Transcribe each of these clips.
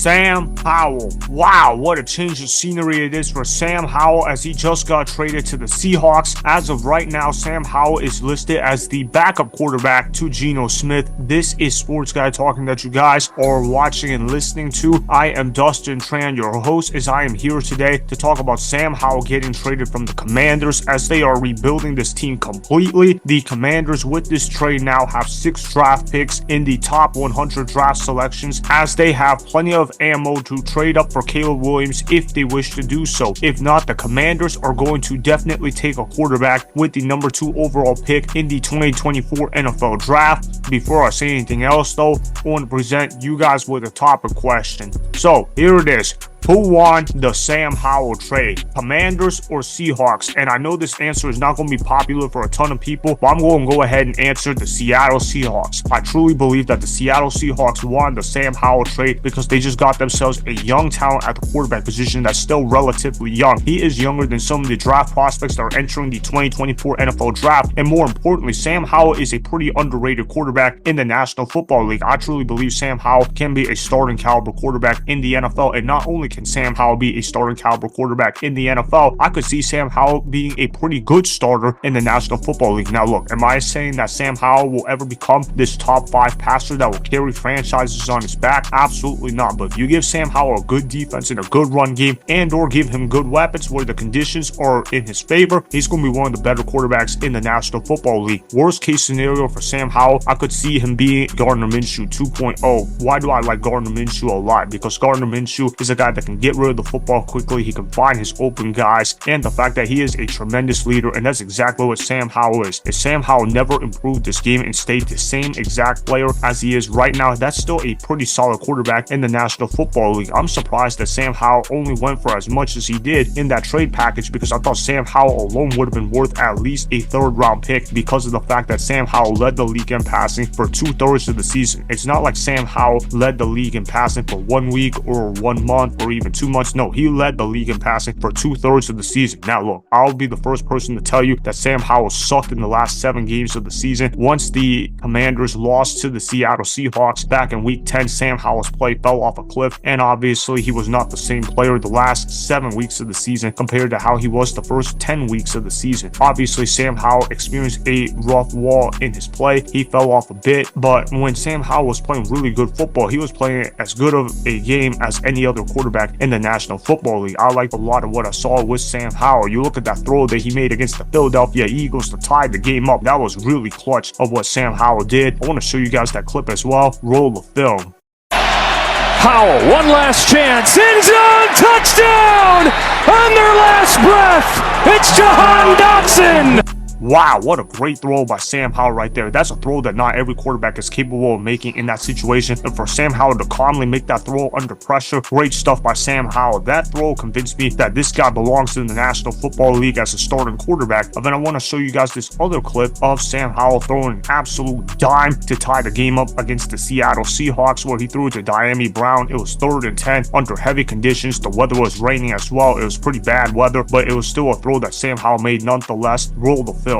Sam Howell. Wow, what a change of scenery it is for Sam Howell as he just got traded to the Seahawks. As of right now, Sam Howell is listed as the backup quarterback to Geno Smith. This is Sports Guy Talking that you guys are watching and listening to. I am Dustin Tran, your host, as I am here today to talk about Sam Howell getting traded from the Commanders as they are rebuilding this team completely. The Commanders with this trade now have 6 draft picks in the top 100 draft selections, as they have plenty of ammo to trade up for Caleb Williams if they wish to do so. If not, the Commanders are going to definitely take a quarterback with the number 2 overall pick in the 2024 NFL Draft. Before I say anything else though, I want to present you guys with a topic question. So here it is. Who won the Sam Howell trade, Commanders or Seahawks? And I know this answer is not going to be popular for a ton of people, but I'm going to go ahead and answer the Seattle Seahawks. I truly believe that the Seattle Seahawks won the Sam Howell trade because they just got themselves a young talent at the quarterback position that's still relatively young. He is younger than some of the draft prospects that are entering the 2024 NFL Draft. And more importantly, Sam Howell is a pretty underrated quarterback in the National Football League. I truly believe Sam Howell can be a starting caliber quarterback in the NFL, and not only can Sam Howell be a starting caliber quarterback in the NFL, I could see Sam Howell being a pretty good starter in the National Football League. Now look, am I saying that Sam Howell will ever become this top 5 passer that will carry franchises on his back? Absolutely not. But if you give Sam Howell a good defense and a good run game, and or give him good weapons where the conditions are in his favor, he's going to be one of the better quarterbacks in the National Football League. Worst case scenario for Sam Howell, I could see him being Gardner Minshew 2.0. Why do I like Gardner Minshew a lot? Because Gardner Minshew is a guy that can get rid of the football quickly, he can find his open guys, and the fact that he is a tremendous leader, and that's exactly what Sam Howell is. If Sam Howell never improved this game and stayed the same exact player as he is right now, that's still a pretty solid quarterback in the National Football League. I'm surprised that Sam Howell only went for as much as he did in that trade package, because I thought Sam Howell alone would have been worth at least a 3rd round pick because of the fact that Sam Howell led the league in passing for 2/3 of the season. It's not like Sam Howell led the league in passing for 1 week or 1 month or even 2 months. No, he led the league in passing for 2/3 of the season. Now look, I'll be the first person to tell you that Sam Howell sucked in the last 7 games of the season. Once the Commanders lost to the Seattle Seahawks back in week 10, Sam Howell's play fell off a cliff, and obviously he was not the same player the last 7 weeks of the season compared to how he was the first 10 weeks of the season. Obviously Sam Howell experienced a rough wall in his play. He fell off a bit, but when Sam Howell was playing really good football, he was playing as good of a game as any other quarterback in the National Football League. I liked a lot of what I saw with Sam Howell. You look at that throw that he made against the Philadelphia Eagles to tie the game up. That was really clutch of what Sam Howell did. I want to show you guys that clip as well. Roll the film. Howell, one last chance, end zone, touchdown! On their last breath, it's Jahan Dotson! Wow, what a great throw by Sam Howell right there. That's a throw that not every quarterback is capable of making in that situation. And for Sam Howell to calmly make that throw under pressure, great stuff by Sam Howell. That throw convinced me that this guy belongs in the National Football League as a starting quarterback. But then I want to show you guys this other clip of Sam Howell throwing an absolute dime to tie the game up against the Seattle Seahawks, where he threw it to Diami Brown. It was 3rd and 10 under heavy conditions. The weather was raining as well. It was pretty bad weather, but it was still a throw that Sam Howell made nonetheless. Roll the film.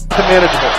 Manageable.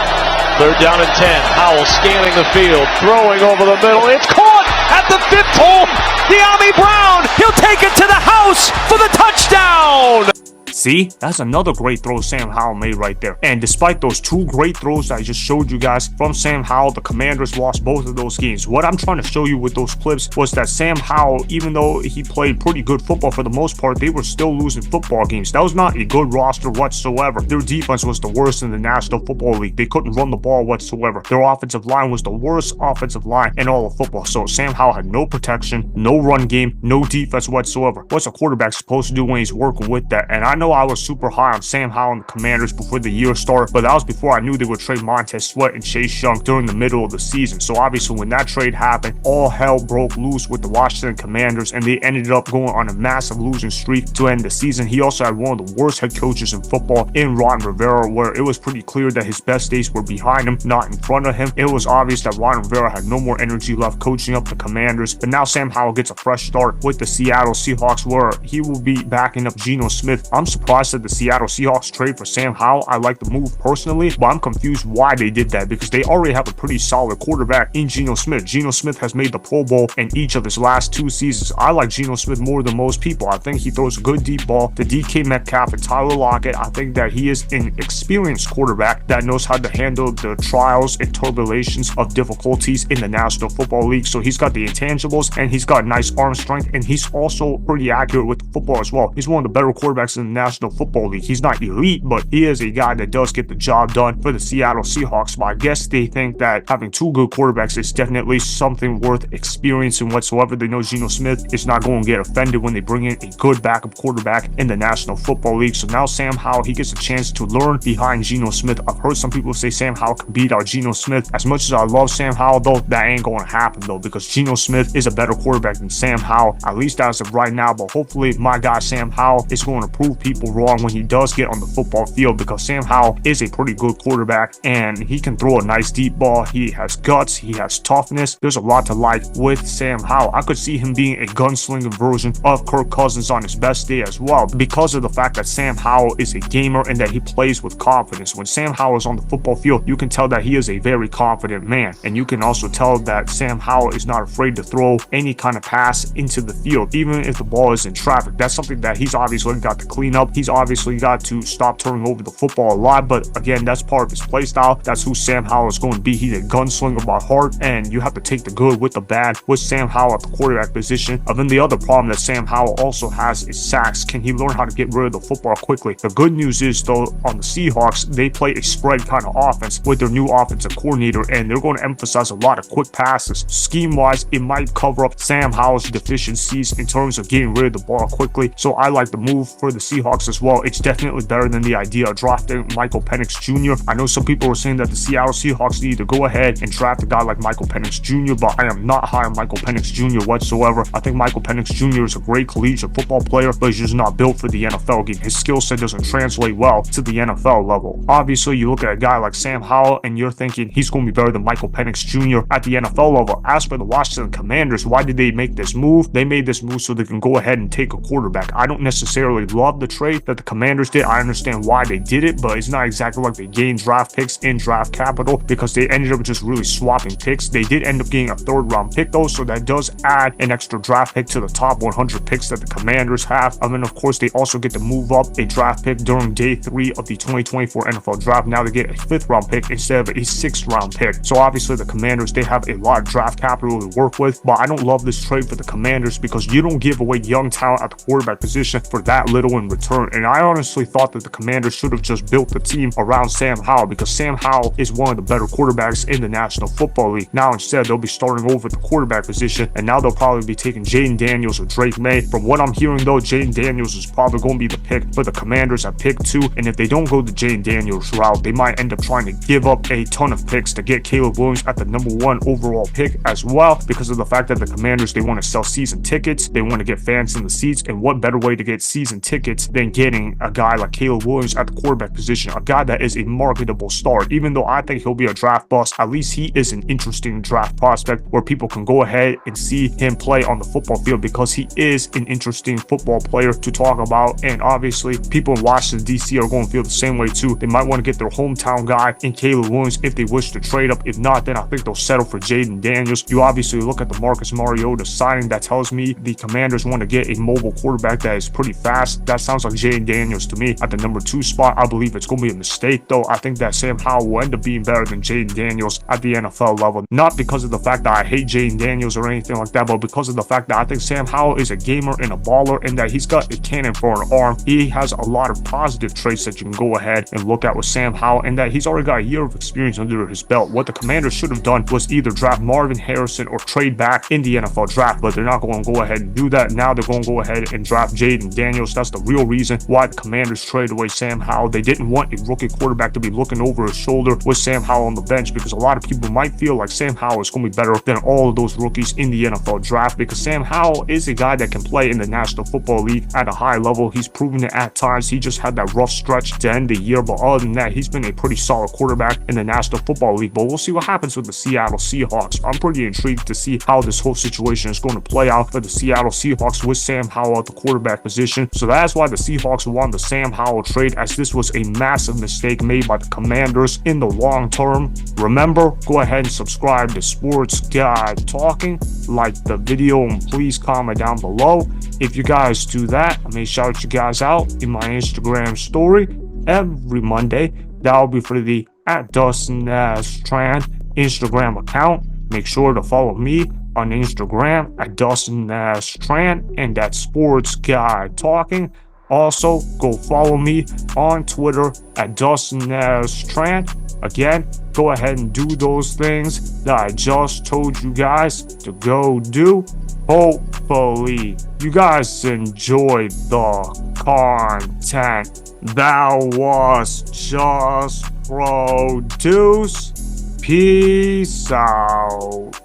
3rd down and 10. Howell scanning the field, throwing over the middle. It's caught at the 5th hole. Diami Brown, he'll take it to the house for the touchdown. See, that's another great throw Sam Howell made right there. And despite those 2 great throws that I just showed you guys from Sam Howell, the Commanders lost both of those games. What I'm trying to show you with those clips was that Sam Howell, even though he played pretty good football for the most part, they were still losing football games. That was not a good roster whatsoever. Their defense was the worst in the National Football League. They couldn't run the ball whatsoever. Their offensive line was the worst offensive line in all of football. So Sam Howell had no protection, no run game, no defense whatsoever. What's a quarterback supposed to do when he's working with that? And I know I was super high on Sam Howell and the Commanders before the year started, but that was before I knew they would trade Montez Sweat and Chase Young during the middle of the season. So obviously when that trade happened, all hell broke loose with the Washington Commanders, and they ended up going on a massive losing streak to end the season. He also had one of the worst head coaches in football in Ron Rivera, where it was pretty clear that his best days were behind him, not in front of him. It was obvious that Ron Rivera had no more energy left coaching up the Commanders, but now Sam Howell gets a fresh start with the Seattle Seahawks, where he will be backing up Geno Smith. I'm surprised that the Seattle Seahawks trade for Sam Howell. I like the move personally, but I'm confused why they did that because they already have a pretty solid quarterback in Geno Smith. Geno Smith has made the Pro Bowl in each of his last 2 seasons. I like Geno Smith more than most people. I think he throws a good deep ball to DK Metcalf and Tyler Lockett. I think that he is an experienced quarterback that knows how to handle the trials and turbulations of difficulties in the National Football League. So he's got the intangibles and he's got nice arm strength, and he's also pretty accurate with the football as well. He's one of the better quarterbacks in the National Football League. He's not elite, but he is a guy that does get the job done for the Seattle Seahawks. But I guess they think that having 2 good quarterbacks is definitely something worth experiencing whatsoever. They know Geno Smith is not going to get offended when they bring in a good backup quarterback in the National Football League. So now Sam Howell, he gets a chance to learn behind Geno Smith. I've heard some people say Sam Howell can beat out Geno Smith. As much as I love Sam Howell, though, that ain't going to happen, though, because Geno Smith is a better quarterback than Sam Howell, at least as of right now. But hopefully my guy Sam Howell is going to prove people wrong when he does get on the football field, because Sam Howell is a pretty good quarterback and he can throw a nice deep ball. He has guts, he has toughness. There's a lot to like with Sam Howell. I could see him being a gunslinging version of Kirk Cousins on his best day as well, because of the fact that Sam Howell is a gamer and that he plays with confidence. When Sam Howell is on the football field, you can tell that he is a very confident man, and you can also tell that Sam Howell is not afraid to throw any kind of pass into the field, even if the ball is in traffic. That's something that he's obviously got to clean up. He's obviously got to stop turning over the football a lot, but again, that's part of his play style. That's who Sam Howell is going to be. He's a gunslinger by heart, and you have to take the good with the bad with Sam Howell at the quarterback position. And then the other problem that Sam Howell also has is sacks. Can he learn how to get rid of the football quickly? The good news is, though, on the Seahawks, they play a spread kind of offense with their new offensive coordinator, and they're going to emphasize a lot of quick passes. Scheme-wise, it might cover up Sam Howell's deficiencies in terms of getting rid of the ball quickly. So I like the move for the Seahawks as well. It's definitely better than the idea of drafting Michael Penix Jr. I know some people were saying that the Seattle Seahawks need to go ahead and draft a guy like Michael Penix Jr., but I am not high on Michael Penix Jr. whatsoever. I think Michael Penix Jr. is a great collegiate football player, but he's just not built for the NFL game. His skill set doesn't translate well to the NFL level. Obviously, you look at a guy like Sam Howell and you're thinking he's going to be better than Michael Penix Jr. at the NFL level. As for the Washington Commanders, why did they make this move? They made this move so they can go ahead and take a quarterback. I don't necessarily love the trade that the Commanders did. I understand why they did it, but it's not exactly like they gained draft picks in draft capital, because they ended up just really swapping picks. They did end up getting a 3rd round pick though, so that does add an extra draft pick to the top 100 picks that the Commanders have. And then of course they also get to move up a draft pick during day 3 of the 2024 NFL draft. Now they get a 5th round pick instead of a 6th round pick. So obviously the Commanders, they have a lot of draft capital to work with, but I don't love this trade for the Commanders because you don't give away young talent at the quarterback position for that little in return. And I honestly thought that the Commanders should have just built the team around Sam Howell, because Sam Howell is one of the better quarterbacks in the National Football League. Now instead they'll be starting over at the quarterback position, and now they'll probably be taking Jayden Daniels or Drake Maye. From what I'm hearing though, Jayden Daniels is probably going to be the pick for the Commanders at pick 2, and if they don't go the Jayden Daniels route, they might end up trying to give up a ton of picks to get Caleb Williams at the number 1 overall pick as well, because of the fact that the Commanders, they want to sell season tickets, they want to get fans in the seats, and what better way to get season tickets than getting a guy like Caleb Williams at the quarterback position, a guy that is a marketable start. Even though I think he'll be a draft bust, at least he is an interesting draft prospect where people can go ahead and see him play on the football field, because he is an interesting football player to talk about. And obviously people in Washington DC are going to feel the same way too. They might want to get their hometown guy in Caleb Williams if they wish to trade up. If not, then I think they'll settle for Jayden Daniels. You obviously look at the Marcus Mariota signing, that tells me the Commanders want to get a mobile quarterback that is pretty fast. That sounds like Jayden Daniels to me at the number 2 spot. I believe it's going to be a mistake though. I think that Sam Howell will end up being better than Jayden Daniels at the NFL level, not because of the fact that I hate Jayden Daniels or anything like that, but because of the fact that I think Sam Howell is a gamer and a baller, and that he's got a cannon for an arm. He has a lot of positive traits that you can go ahead and look at with Sam Howell, and that he's already got a year of experience under his belt. What the Commanders should have done was either draft Marvin Harrison or trade back in the NFL draft, but they're not going to go ahead and do that. Now they're going to go ahead and draft Jayden Daniels. That's the real reason why the Commanders traded away Sam Howell. They didn't want a rookie quarterback to be looking over his shoulder with Sam Howell on the bench, because a lot of people might feel like Sam Howell is going to be better than all of those rookies in the NFL draft, because Sam Howell is a guy that can play in the National Football League at a high level. He's proven it at times. He just had that rough stretch to end the year, but other than that, he's been a pretty solid quarterback in the National Football League. But we'll see what happens with the Seattle Seahawks. I'm pretty intrigued to see how this whole situation is going to play out for the Seattle Seahawks with Sam Howell at the quarterback position. So that's why the Seahawks won the Sam Howell trade, as this was a massive mistake made by the Commanders in the long term. Remember, go ahead and subscribe to Sports Guy Talking, like the video, and please comment down below. If you guys do that, I may shout you guys out in my Instagram story every Monday. That'll be for the @Dustin Tran Instagram account. Make sure to follow me on Instagram @Dustin Tran and at Sports Guy Talking. Also, go follow me on Twitter @Dustin Tran. Again, go ahead and do those things that I just told you guys to go do. Hopefully, you guys enjoyed the content that was just produced. Peace out.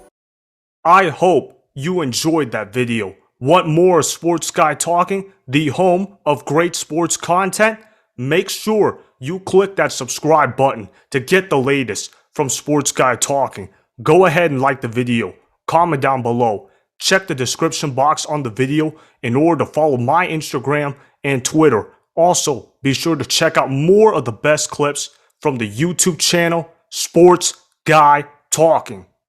I hope you enjoyed that video. Want more Sports Guy Talking, the home of great sports content? Make sure you click that subscribe button to get the latest from Sports Guy Talking. Go ahead and like the video, comment down below, check the description box on the video in order to follow my Instagram and Twitter. Also, be sure to check out more of the best clips from the YouTube channel Sports Guy Talking.